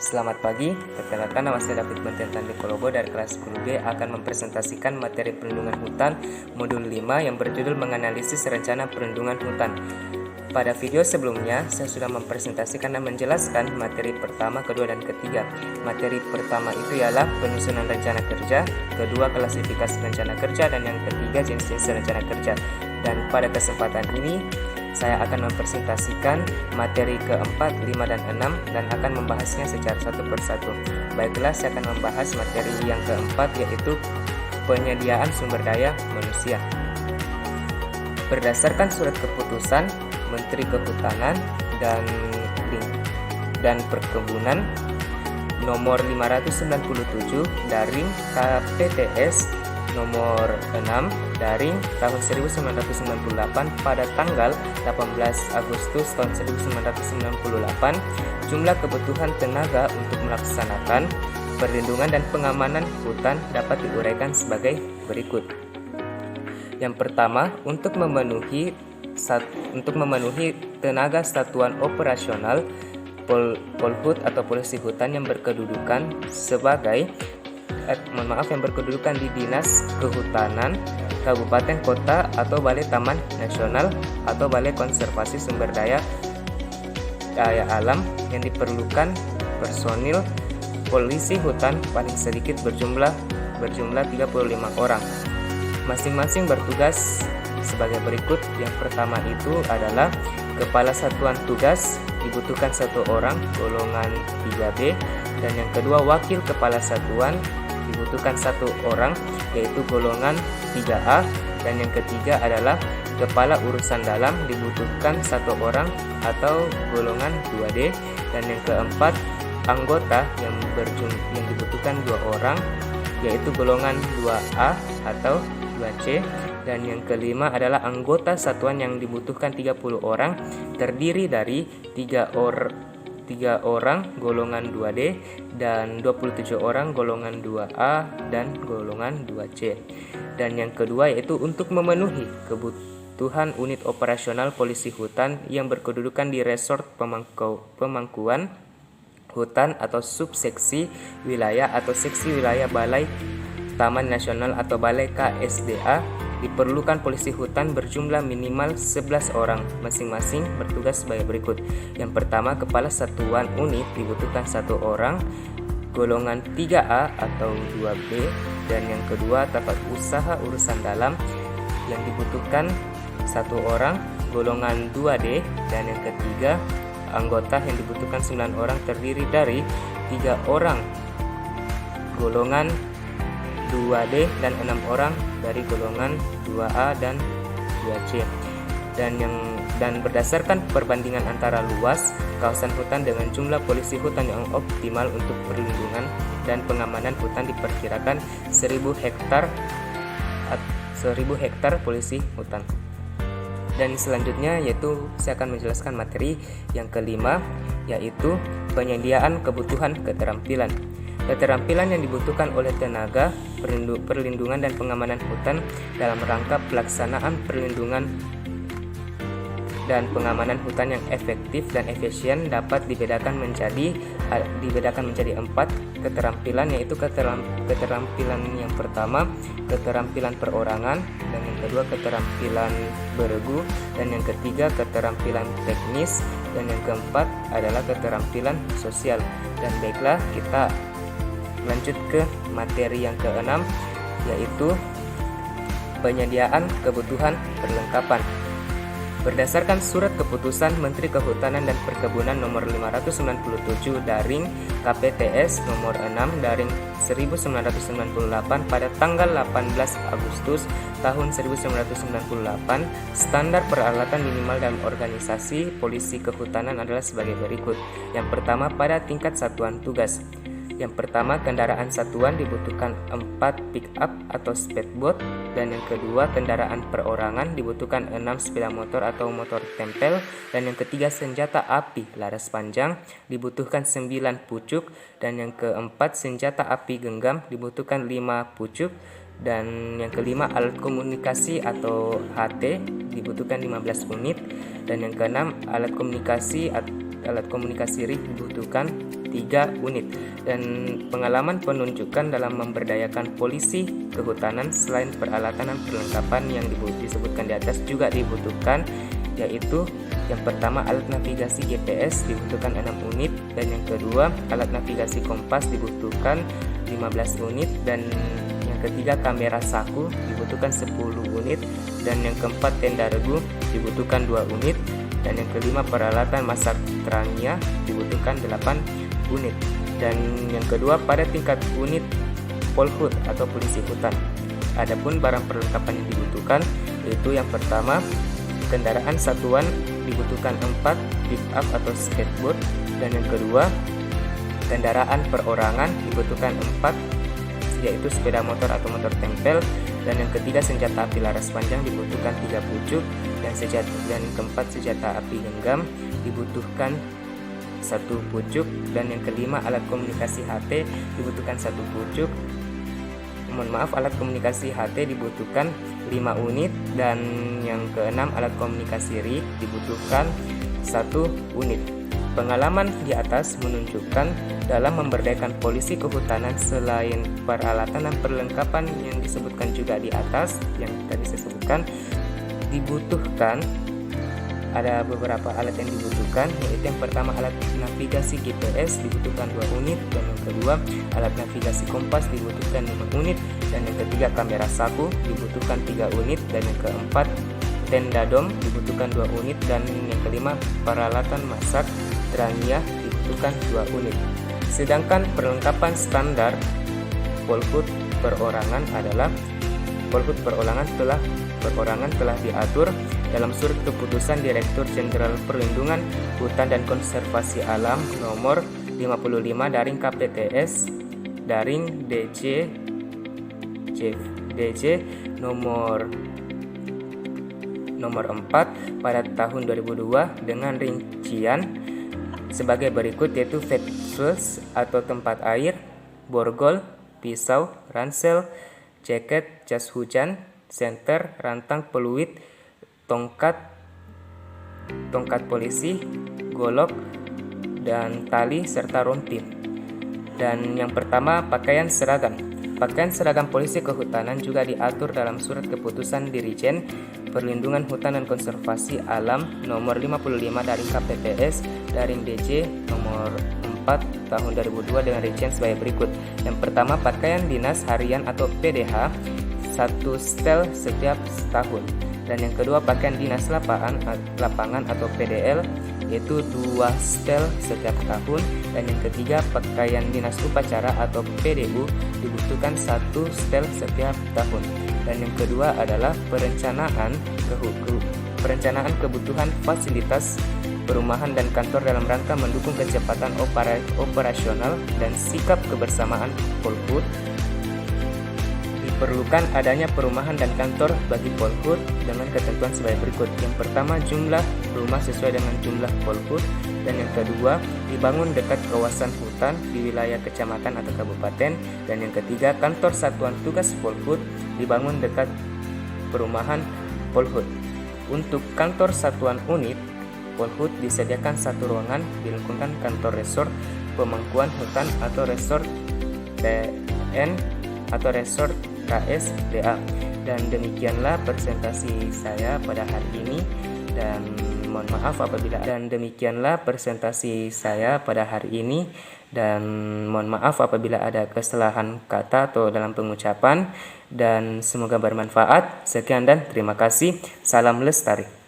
Selamat pagi, perkenalkan nama saya David Bententan Dekolobo dari kelas 10B akan mempresentasikan materi perlindungan hutan modul 5 yang berjudul menganalisis rencana perlindungan hutan. Pada video sebelumnya, saya sudah mempresentasikan dan menjelaskan materi pertama, kedua, dan ketiga. Materi pertama itu ialah penyusunan rencana kerja, kedua klasifikasi rencana kerja, dan yang ketiga jenis-jenis rencana kerja. Dan pada kesempatan ini, saya akan mempresentasikan materi keempat, 5, dan 6 dan akan membahasnya secara satu persatu. Baiklah, saya akan membahas materi yang keempat, yaitu penyediaan sumber daya manusia. Berdasarkan surat keputusan Menteri Kehutanan dan Perkebunan nomor 597 daring KPTS nomor 6 daring tahun 1998 pada tanggal 18 Agustus tahun 1998, jumlah kebutuhan tenaga untuk melaksanakan perlindungan dan pengamanan hutan dapat diuraikan sebagai berikut. Yang pertama, untuk memenuhi tenaga satuan operasional Polhut atau polisi hutan yang berkedudukan di Dinas Kehutanan, Kabupaten Kota atau Balai Taman Nasional atau Balai Konservasi Sumber Daya Alam yang diperlukan personil polisi hutan paling sedikit berjumlah 35 orang. Masing-masing bertugas sebagai berikut. Yang pertama itu adalah Kepala Satuan Tugas, dibutuhkan 1 orang, golongan 3B, dan yang kedua Wakil Kepala Satuan, dibutuhkan 1 orang, yaitu golongan 3A, dan yang ketiga adalah Kepala Urusan Dalam, dibutuhkan 1 orang atau golongan 2D, dan yang keempat anggota yang dibutuhkan 2 orang, yaitu golongan 2A atau 2C, dan yang kelima adalah anggota satuan yang dibutuhkan 30 orang, terdiri dari 3 orang golongan 2D dan 27 orang golongan 2A dan golongan 2C. Dan yang kedua yaitu untuk memenuhi kebutuhan unit operasional polisi hutan yang berkedudukan di resort pemangkuan hutan atau subseksi wilayah atau seksi wilayah Balai Taman Nasional atau Balai KSDA, diperlukan polisi hutan berjumlah minimal 11 orang, masing-masing bertugas sebagai berikut. Yang pertama, Kepala Satuan Unit dibutuhkan 1 orang, golongan 3A atau 2B, dan yang kedua Tempat Usaha Urusan Dalam yang dibutuhkan 1 orang, golongan 2D, dan yang ketiga anggota yang dibutuhkan 9 orang, terdiri dari 3 orang golongan 2D dan 6 orang dari golongan 2A dan 2C. Dan berdasarkan perbandingan antara luas kawasan hutan dengan jumlah polisi hutan yang optimal untuk perlindungan dan pengamanan hutan diperkirakan 1000 hektar polisi hutan. Dan selanjutnya yaitu saya akan menjelaskan materi yang kelima, yaitu penyediaan kebutuhan keterampilan. Keterampilan yang dibutuhkan oleh tenaga perlindungan dan pengamanan hutan dalam rangka pelaksanaan perlindungan dan pengamanan hutan yang efektif dan efisien dapat dibedakan menjadi 4 keterampilan, yaitu keterampilan yang pertama keterampilan perorangan, dan yang kedua keterampilan beregu, dan yang ketiga keterampilan teknis, dan yang keempat adalah keterampilan sosial. Dan baiklah, kita lanjut ke materi yang keenam, yaitu penyediaan kebutuhan perlengkapan. Berdasarkan surat keputusan Menteri Kehutanan dan Perkebunan nomor 597 daring KPTS nomor 6 daring 1998 pada tanggal 18 Agustus tahun 1998, standar peralatan minimal dalam organisasi polisi kehutanan adalah sebagai berikut. Yang pertama, pada tingkat satuan tugas. Yang pertama, kendaraan satuan dibutuhkan 4 pick up atau speedboat, dan yang kedua, kendaraan perorangan dibutuhkan 6 sepeda motor atau motor tempel, dan yang ketiga, senjata api laras panjang dibutuhkan 9 pucuk, dan yang keempat, senjata api genggam dibutuhkan 5 pucuk, dan yang kelima, alat komunikasi atau HT dibutuhkan 15 unit, dan yang keenam, alat komunikasi alat komunikasi RIK dibutuhkan 3 unit. Dan pengalaman penunjukan dalam memberdayakan polisi kehutanan selain peralatan dan perlengkapan yang disebutkan di atas juga dibutuhkan, yaitu yang pertama alat navigasi GPS dibutuhkan 6 unit, dan yang kedua alat navigasi kompas dibutuhkan 15 unit, dan yang ketiga kamera saku dibutuhkan 10 unit, dan yang keempat tenda regu dibutuhkan 2 unit, dan yang kelima peralatan masak terangnya dibutuhkan 8 unit. Dan yang kedua pada tingkat unit Polhut atau polisi hutan. Adapun barang perlengkapan yang dibutuhkan yaitu yang pertama kendaraan satuan dibutuhkan 4 pick up atau skateboard, dan yang kedua kendaraan perorangan dibutuhkan 4 yaitu sepeda motor atau motor tempel, dan yang ketiga senjata api laras panjang dibutuhkan 3 pucuk, dan yang keempat senjata api genggam dibutuhkan 1 pucuk, dan yang kelima alat komunikasi HT dibutuhkan 1 pucuk. Alat komunikasi HT dibutuhkan 5 unit, dan yang keenam alat komunikasi RIK dibutuhkan 1 unit. Pengalaman di atas menunjukkan dalam memberdayakan polisi kehutanan selain peralatan dan perlengkapan yang disebutkan juga di atas yang tadi saya sebutkan, dibutuhkan ada beberapa alat yang dibutuhkan, yaitu yang pertama alat navigasi GPS dibutuhkan 2 unit, dan yang kedua alat navigasi kompas dibutuhkan 5 unit, dan yang ketiga kamera saku dibutuhkan 3 unit, dan yang keempat tenda dom dibutuhkan 2 unit, dan yang kelima peralatan masak terangnya dibutuhkan 2 unit. Sedangkan perlengkapan standar Polhut perorangan adalah Polhut perorangan telah diatur dalam surat keputusan Direktur Jenderal Perlindungan Hutan dan Konservasi Alam nomor 55 daring KPTS daring DJ nomor 4 pada tahun 2002 dengan rincian sebagai berikut, yaitu vest atau tempat air, borgol, pisau, ransel, jaket, jas hujan, senter, rantang peluit, tongkat polisi, golok, dan tali serta rompi. Dan yang pertama pakaian seragam. Pakaian seragam polisi kehutanan juga diatur dalam surat keputusan Dirjen Perlindungan Hutan dan Konservasi Alam nomor 55 daring KPTS daring DJ nomor 4 tahun 2002 dengan rincian sebagai berikut. Yang pertama pakaian dinas harian atau PDH 1 setel setiap tahun, dan yang kedua pakaian dinas lapangan atau PDL yaitu 2 setel setiap tahun, dan yang ketiga pakaian dinas upacara atau PDU dibutuhkan 1 setel setiap tahun, dan yang kedua adalah perencanaan kebutuhan fasilitas perumahan dan kantor dalam rangka mendukung kecepatan operasional dan sikap kebersamaan Polhut. Diperlukan adanya perumahan dan kantor bagi Polhut dengan ketentuan sebagai berikut. Yang pertama, jumlah rumah sesuai dengan jumlah Polhut, dan yang kedua, dibangun dekat kawasan hutan di wilayah kecamatan atau kabupaten, dan yang ketiga, kantor satuan tugas Polhut dibangun dekat perumahan Polhut. Untuk kantor satuan unit Polhut disediakan 1 ruangan di lingkungan kantor resort pemangkuan hutan atau resort TN atau resort KSDA. Dan demikianlah presentasi saya pada hari ini, dan mohon maaf apabila ada kesalahan kata atau dalam pengucapan, dan semoga bermanfaat. Sekian dan terima kasih. Salam lestari.